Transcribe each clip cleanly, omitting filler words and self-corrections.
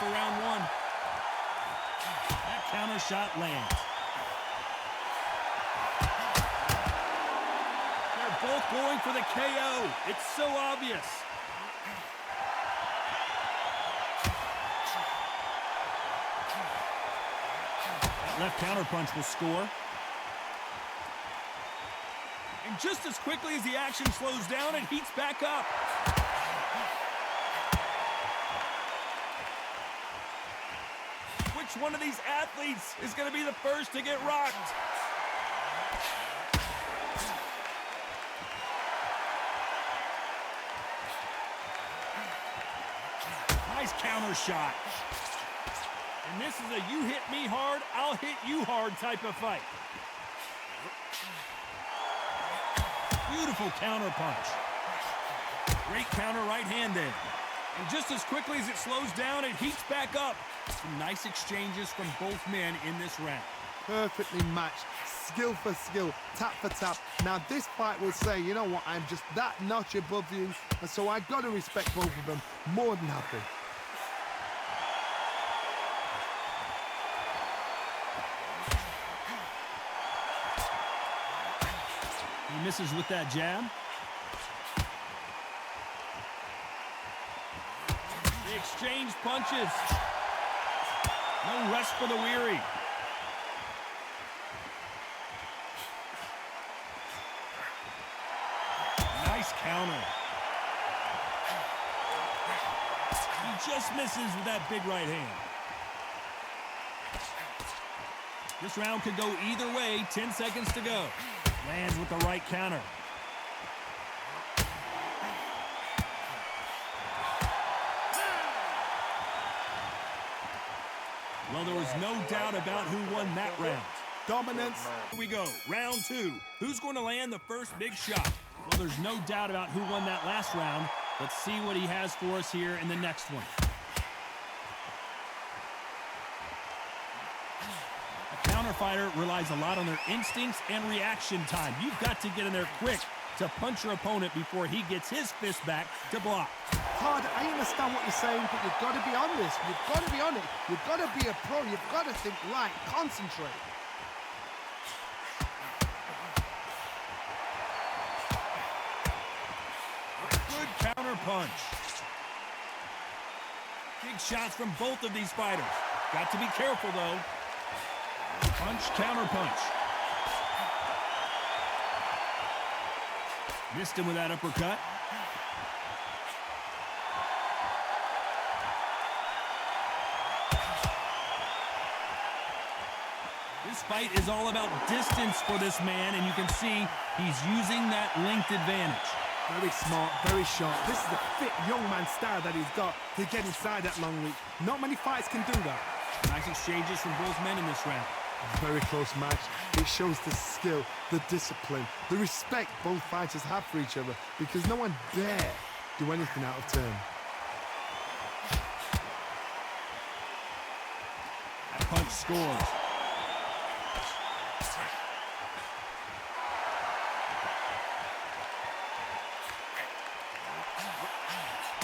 for round one. That counter shot lands. They're both going for the KO. It's so obvious. That left counter punch will score. And just as quickly as the action slows down, it heats back up. Which one of these athletes is going to be the first to get rocked? Nice counter shot. And this is a you hit me hard, I'll hit you hard type of fight. Beautiful counter punch. Great counter right hand there. And just as quickly as it slows down, it heats back up. Some nice exchanges from both men in this round. Perfectly matched, skill for skill, tap for tap. Now this fight will say, you know what, I'm just that notch above you, and so I got to respect both of them more than happy. He misses with that jab. They exchange punches. No rest for the weary. Nice counter. He just misses with that big right hand. This round could go either way. 10 seconds to go. Lands with the right counter. Well, there was no doubt about who won that round. Dominance. Here we go. Round two. Who's going to land the first big shot? Well, there's no doubt about who won that last round. Let's see what he has for us here in the next one. A counter fighter relies a lot on their instincts and reaction time. You've got to get in there quick to punch your opponent before he gets his fist back to block. Hard, I understand what you're saying, but you've got to be on this. You've got to be on it. You've got to be a pro. You've got to think right. Concentrate. Good counter punch. Big shots from both of these fighters. Got to be careful, though. Punch, counter punch. Missed him with that uppercut. This fight is all about distance for this man, and you can see he's using that length advantage. Very smart, very sharp. This is the fit young man style that he's got to get inside that long reach. Not many fights can do that. Nice exchanges from both men in this round. Very close match. It shows the skill, the discipline, the respect both fighters have for each other, because no one dare do anything out of turn. That punch scores.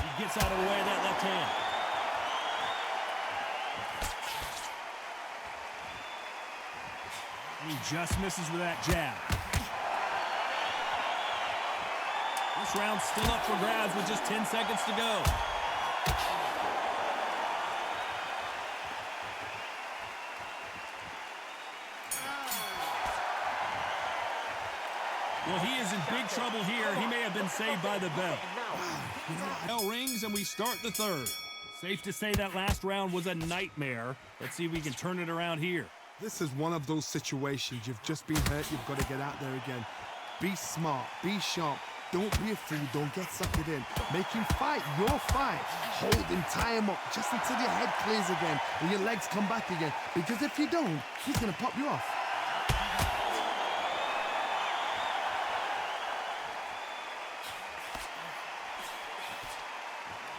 He gets out of the way of that left hand. He just misses with that jab. This round's still up for grabs with just 10 seconds to go. Well, he is in big trouble here. He may have been saved by the bell. Bell rings and we start the third. Safe to say that last round was a nightmare. Let's see if we can turn it around here. This is one of those situations. You've just been hurt. You've got to get out there again. Be smart. Be sharp. Don't be a fool. Don't get sucked in. Make him fight your fight. Hold him, tie him up, just until your head clears again and your legs come back again. Because if you don't, he's going to pop you off.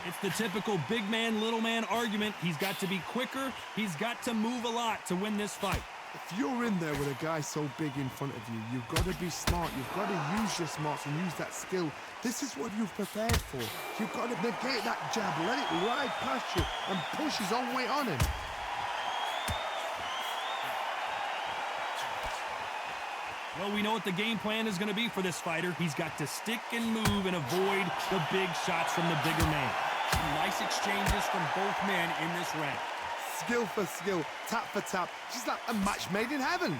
It's the typical big man, little man argument. He's got to be quicker. He's got to move a lot to win this fight. If you're in there with a guy so big in front of you, you've got to be smart. You've got to use your smarts and use that skill. This is what you've prepared for. You've got to negate that jab, let it ride past you and push his own weight on him. Well, we know what the game plan is going to be for this fighter. He's got to stick and move and avoid the big shots from the bigger man. Some nice exchanges from both men in this round. Skill for skill, tap for tap. Just like a match made in heaven.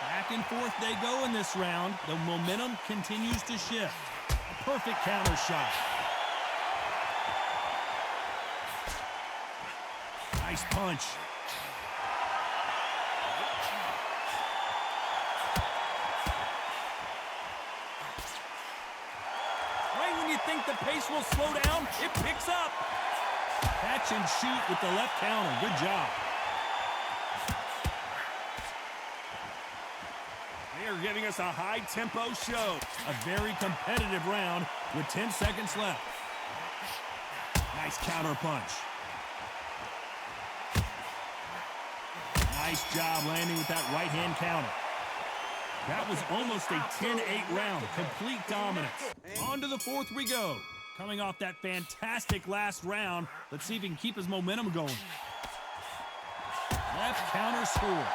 Back and forth they go in this round. The momentum continues to shift. A perfect counter shot. Nice punch. Right when you think the pace will slow down, it picks up. Catch and shoot with the left counter. Good job. They are giving us a high-tempo show. A very competitive round with 10 seconds left. Nice counter punch. Nice job landing with that right-hand counter. That was almost a 10-8 round. Complete dominance. On to the fourth we go. Coming off that fantastic last round, let's see if he can keep his momentum going. Left counter scores.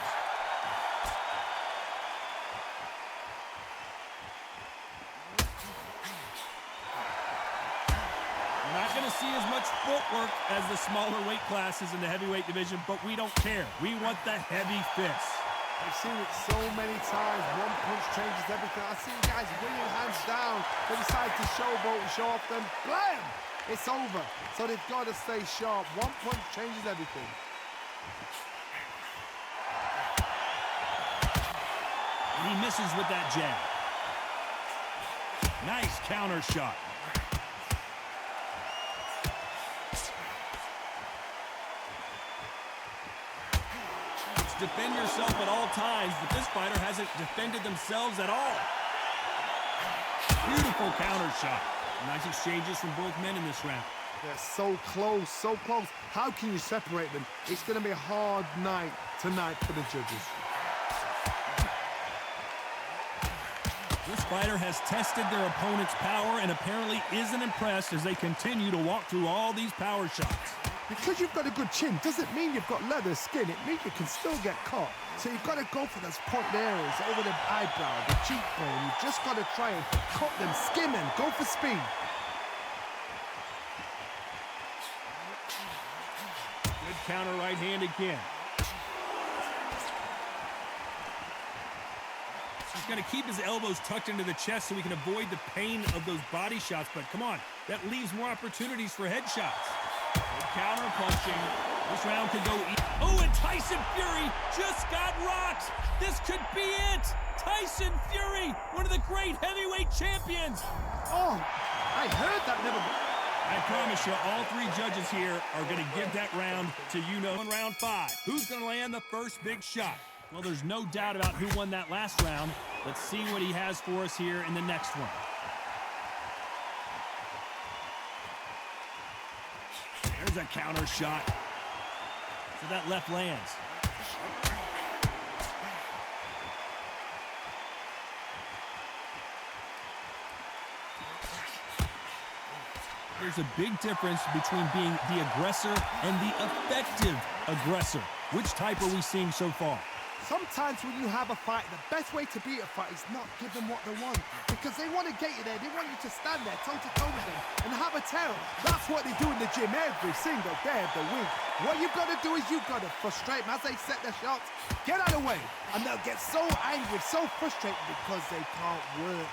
We're not going to see as much footwork as the smaller weight classes in the heavyweight division, but we don't care. We want the heavy fists. I've seen it so many times. One punch changes everything. I've seen guys winning hands down. They decide to showboat and show off them. Blam! It's over. So they've got to stay sharp. One punch changes everything. And he misses with that jab. Nice counter shot. Defend yourself at all times, but this fighter hasn't defended themselves at all. Beautiful counter shot. Nice exchanges from both men in this round. They're so close, so close. How can you separate them? It's going to be a hard night tonight for the judges. This fighter has tested their opponent's power and apparently isn't impressed as they continue to walk through all these power shots. Because you've got a good chin doesn't mean you've got leather skin. It means you can still get caught. So you've got to go for those point areas over the eyebrow, the cheekbone. You've just got to try and cut them, skim them, go for speed. Good counter right hand again. He's going to keep his elbows tucked into the chest so he can avoid the pain of those body shots. But come on, that leaves more opportunities for headshots. Counter punching. This round could go. Oh, and Tyson Fury just got rocked. This could be it. Tyson Fury, one of the great heavyweight champions. Oh, I heard that never. I promise you, all three judges here are going to give that round to in round 5. Who's going to land the first big shot? Well, there's no doubt about who won that last round. Let's see what he has for us here in the next one. There's a counter shot. So that left lands. There's a big difference between being the aggressor and the effective aggressor. Which type are we seeing so far? Sometimes when you have a fight, the best way to beat a fight is not give them what they want. Because they want to get you there. They want you to stand there toe-to-toe with them and have a tell. That's what they do in the gym every single day of the week. What you've got to do is you've got to frustrate them as they set their shots. Get out of the way. And they'll get so angry, so frustrated because they can't work.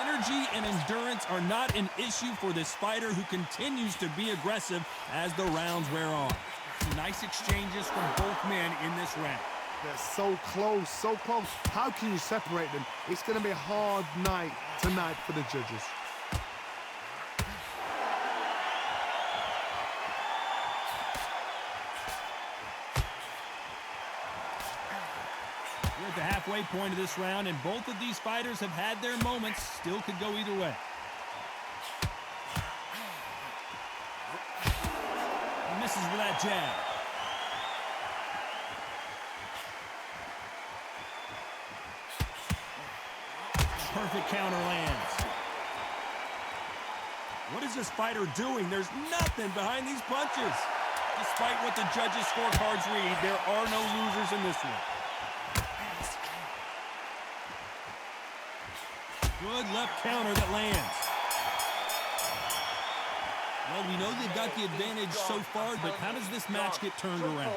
Energy and endurance are not an issue for this fighter who continues to be aggressive as the rounds wear on. Nice exchanges from both men in this round. They're so close, so close. How can you separate them? It's going to be a hard night tonight for the judges. We're at the halfway point of this round, and both of these fighters have had their moments. Still could go either way. He misses with that jab. Perfect counter lands. What is this fighter doing? There's nothing behind these punches. Despite what the judges' scorecards read, there are no losers in this one. Good left counter that lands. Well, we know they've got the advantage so far, but how does this match get turned around?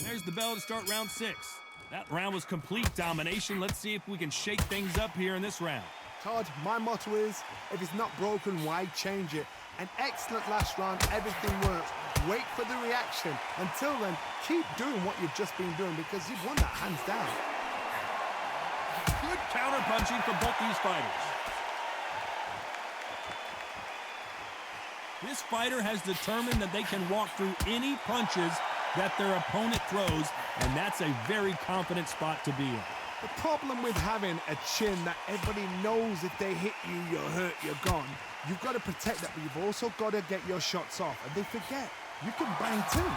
There's the bell to start round 6. That round was complete domination. Let's see if we can shake things up here in this round. Todd, my motto is, if it's not broken, why change it? An excellent last round, everything works. Wait for the reaction. Until then, keep doing what you've just been doing because you've won that hands down. Good counter punching for both these fighters. This fighter has determined that they can walk through any punches that their opponent throws, and that's a very confident spot to be in. The problem with having a chin that everybody knows if they hit you, you're hurt, you're gone. You've got to protect that, but you've also got to get your shots off. And they forget, you can bang too.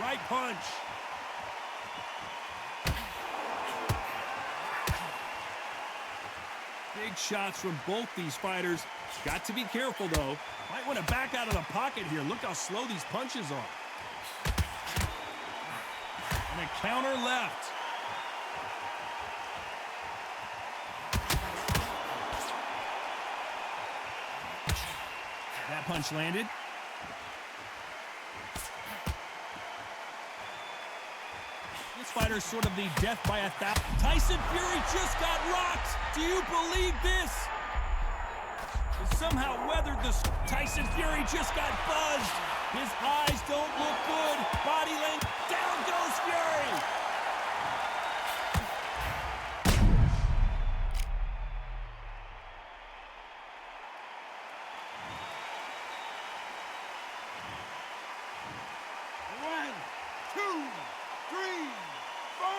Right punch. Big shots from both these fighters. Got to be careful, though. Might want to back out of the pocket here. Look how slow these punches are. And a counter left. That punch landed. This fighter's sort of the death by 1,000. Tyson Fury just got rocked. Do you believe this? He somehow weathered the... Tyson Fury just got buzzed. His eyes don't look good. Body length. Down goes Fury. One, two, three, 4, 5.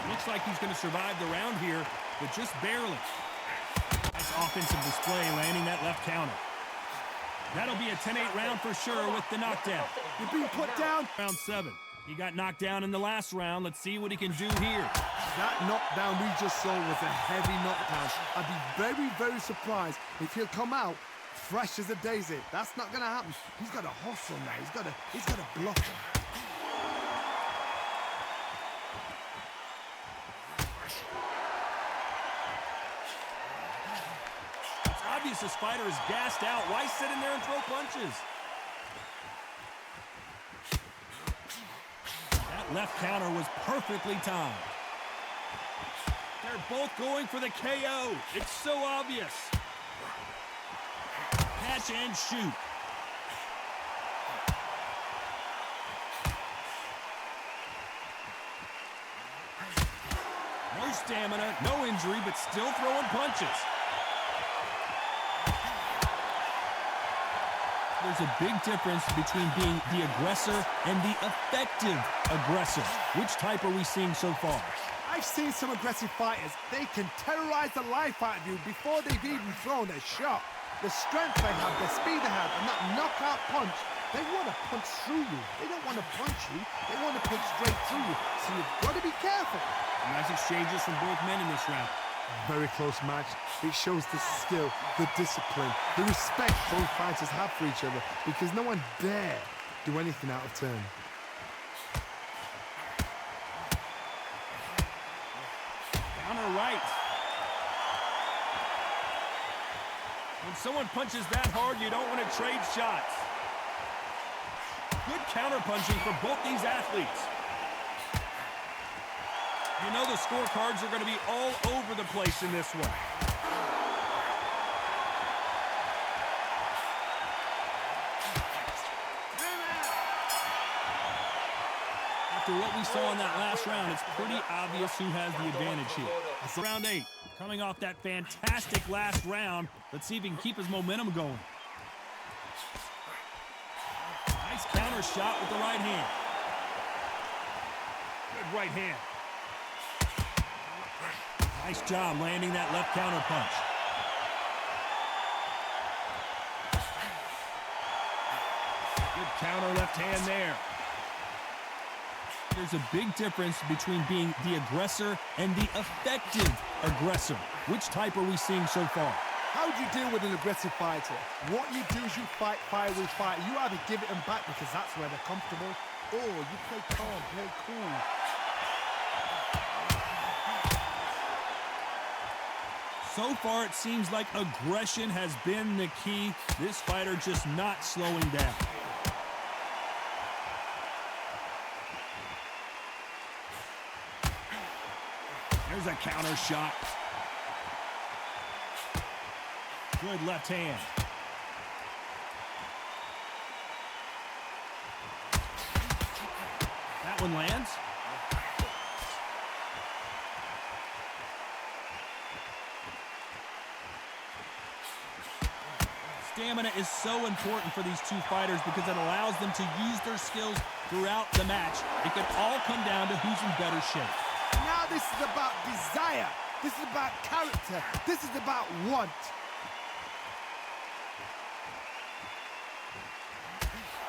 Looks like he's going to survive the round here, but just barely. Nice offensive display, landing that left counter. That'll be a 10-8 round for sure with the knockdown. You're being put down. Round 7. He got knocked down in the last round. Let's see what he can do here. That knockdown we just saw was a heavy knockdown. I'd be very, very surprised if he'll come out fresh as a daisy. That's not going to happen. He's got to hustle now. He's got to bluff him. It's obvious this fighter is gassed out. Why sit in there and throw punches? That left counter was perfectly timed. They're both going for the KO. It's so obvious. Catch and shoot. No stamina, no injury, but still throwing punches. There's a big difference between being the aggressor and the effective aggressor. Which type are we seeing so far? I've seen some aggressive fighters. They can terrorize the life out of you before they've even thrown a shot. The strength they have, the speed they have, and that knockout punch, they want to punch through you. They don't want to punch you. They want to punch straight through you. So you've got to be careful. Nice exchanges from both men in this round. Very close match. It shows the skill, the discipline, the respect both fighters have for each other because no one dare do anything out of turn. Counter right. When someone punches that hard, you don't want to trade shots. Good counter punching for both these athletes. You know the scorecards are going to be all over the place in this one. The After what we saw in that last round, it's pretty obvious who has the advantage here. It's round 8. Coming off that fantastic last round, let's see if he can keep his momentum going. Nice counter shot with the right hand. Good right hand. Nice job landing that left counter punch. Good counter left hand there. There's a big difference between being the aggressor and the effective aggressor. Which type are we seeing so far? How do you deal with an aggressive fighter? What you do is you fight fire with fire. You either give it them back because that's where they're comfortable, or you play calm, play cool. So far, it seems like aggression has been the key. This fighter just not slowing down. There's a counter shot. Good left hand. That one lands. Stamina is so important for these two fighters because it allows them to use their skills throughout the match. It can all come down to who's in better shape. Now this is about desire. This is about character. This is about want.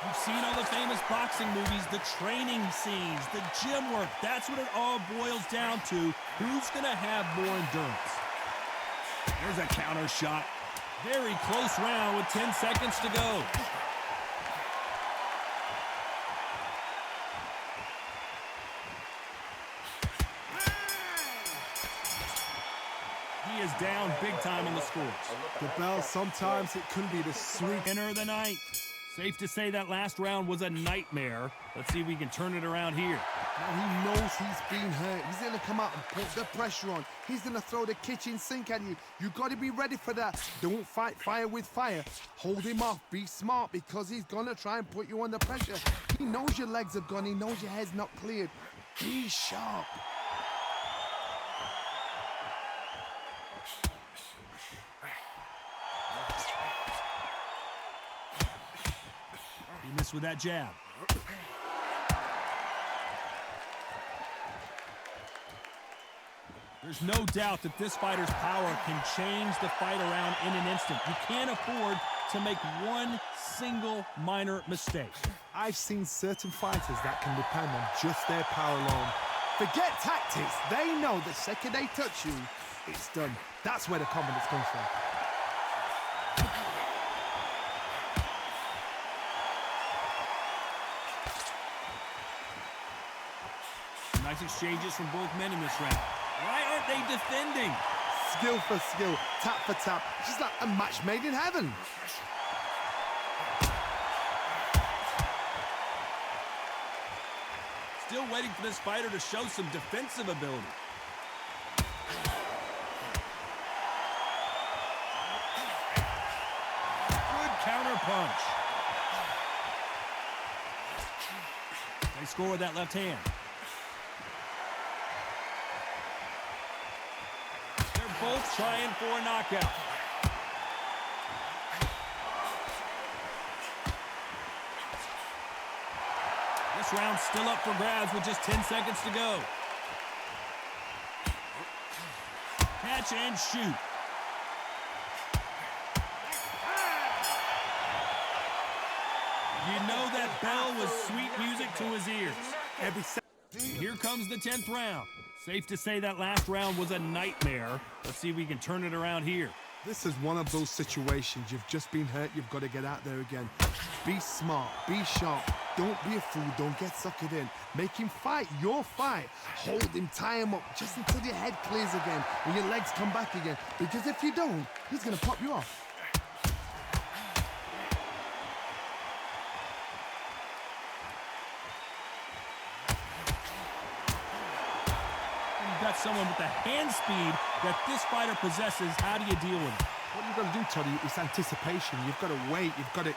You've seen all the famous boxing movies, the training scenes, the gym work. That's what it all boils down to. Who's going to have more endurance? There's a counter shot. Very close round with 10 seconds to go. He is down big time on the scores. The bell, sometimes it can be the sweet. Winner of the night. Safe to say that last round was a nightmare. Let's see if we can turn it around here. Now he knows he's been hurt. He's going to come out and put the pressure on. He's going to throw the kitchen sink at you. You got to be ready for that. Don't fight fire with fire. Hold him off. Be smart because he's going to try and put you under pressure. He knows your legs are gone. He knows your head's not cleared. Be sharp. He missed with that jab. There's no doubt that this fighter's power can change the fight around in an instant. You can't afford to make one single minor mistake. I've seen certain fighters that can depend on just their power alone. Forget tactics. They know the second they touch you, it's done. That's where the confidence comes from. Nice exchanges from both men in this round. Why aren't they defending? Skill for skill, tap for tap. Just like a match made in heaven. Still waiting for this fighter to show some defensive ability. Good counter punch. They score with that left hand. Both trying for a knockout. This round's still up for grabs with just 10 seconds to go. Catch and shoot. You know that bell was sweet music to his ears. Every second. Here comes the 10th round. Safe to say that last round was a nightmare. Let's see if we can turn it around here. This is one of those situations. You've just been hurt. You've got to get out there again. Be smart. Be sharp. Don't be a fool. Don't get suckered in. Make him fight your fight. Hold him. Tie him up just until your head clears again and your legs come back again. Because if you don't, he's going to pop you off. Got someone with the hand speed that this fighter possesses. How do you deal with it? What you've got to do, Toddy, is anticipation. You've got to wait.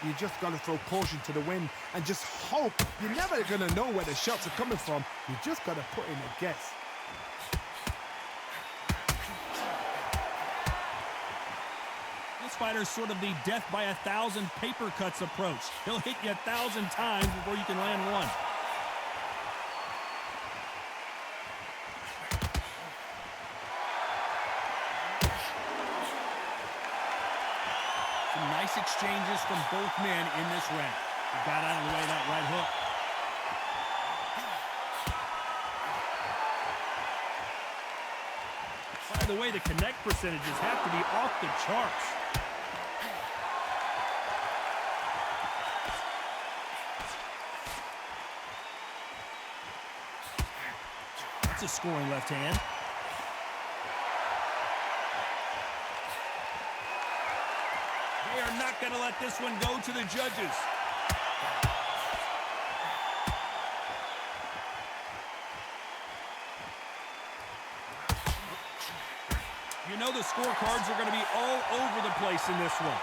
You just got to throw caution to the wind and just hope. You're never going to know where the shots are coming from. You just got to put in a guess. This fighter's sort of the death by 1,000 paper cuts approach. He'll hit you 1,000 times before you can land one. Nice exchanges from both men in this round. He got out of the way of that right hook. By the way, the connect percentages have to be off the charts. That's a scoring left hand. They are not going to let this one go to the judges. You know the scorecards are going to be all over the place in this one.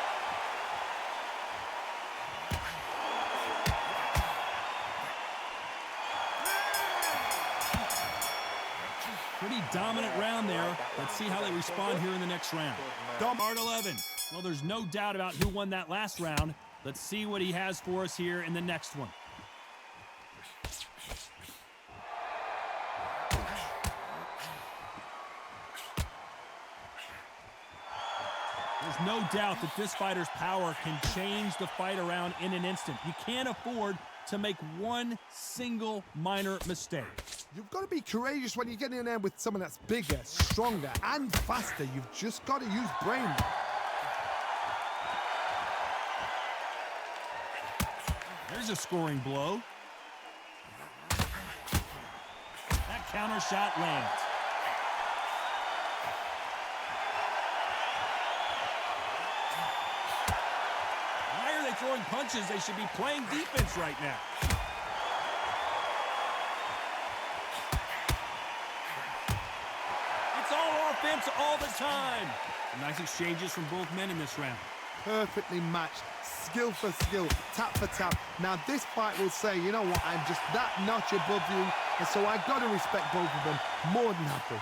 Pretty dominant round there. Let's see how they respond here in the next round. Part 11. Well, there's no doubt about who won that last round. Let's see what he has for us here in the next one. There's no doubt that this fighter's power can change the fight around in an instant. You can't afford to make one single minor mistake. You've got to be courageous when you get in there with someone that's bigger, stronger, and faster. You've just got to use brain. There's a scoring blow. That counter shot lands. Why are they throwing punches? They should be playing defense right now. It's all offense all the time. Nice exchanges from both men in this round. Perfectly matched, skill for skill, tap for tap. Now this fight will say, you know what, I'm just that notch above you, and so I got to respect both of them more than happy.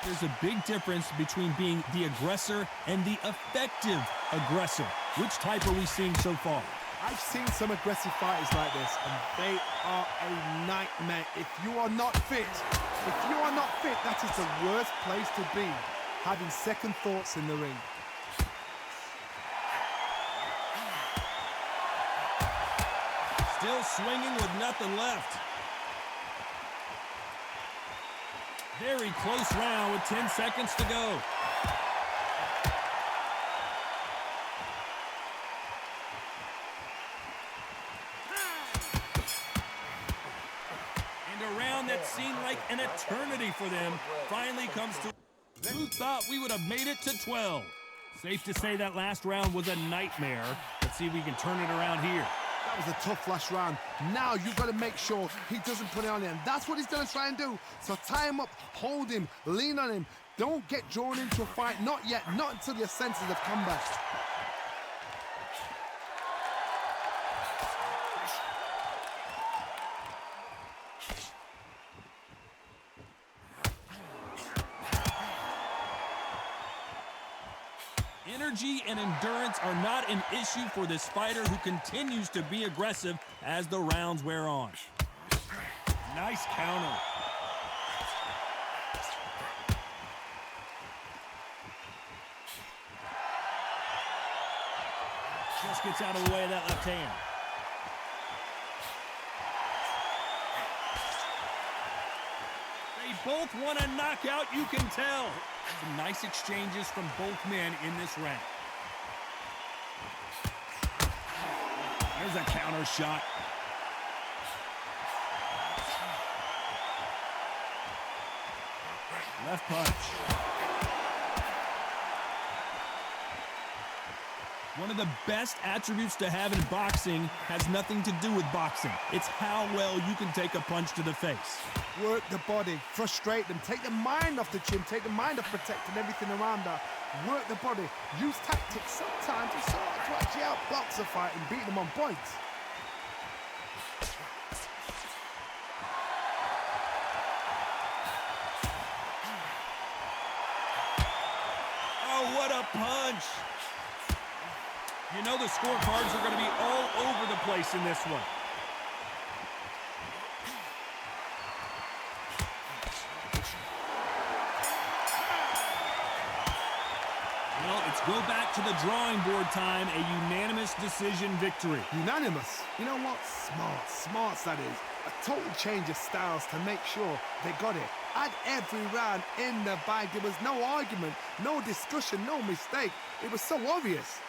There's a big difference between being the aggressor and the effective aggressor. Which type are we seeing so far? I've seen some aggressive fighters like this, and they are a nightmare. If you are not fit, that is the worst place to be, having second thoughts in the ring. Still swinging with nothing left. Very close round with 10 seconds to go. That seemed like an eternity for them finally comes to. Who thought we would have made it to 12? Safe to say that last round was a nightmare. Let's see if we can turn it around here. That was a tough last round. Now you've got to make sure he doesn't put it on him. That's what he's going to try and do. So tie him up, hold him, lean on him. Don't get drawn into a fight. Not yet. Not until your senses have come back. Energy and endurance are not an issue for this fighter who continues to be aggressive as the rounds wear on. Nice counter. Just gets out of the way of that left hand. They both want a knockout, you can tell. Some nice exchanges from both men in this round. There's a counter shot. Left punch. One of the best attributes to have in boxing has nothing to do with boxing. It's how well you can take a punch to the face. Work the body, frustrate them, take the mind off the chin, take the mind off protecting everything around her. Work the body, use tactics sometimes to actually outbox a fight and beat them on points. Oh, what a punch! You know the scorecards are going to be all over the place in this one. Well, it's go back to the drawing board time, a unanimous decision victory. Unanimous? You know what? Smarts that is. A total change of styles to make sure they got it. Had every round in the bag. There was no argument, no discussion, no mistake. It was so obvious.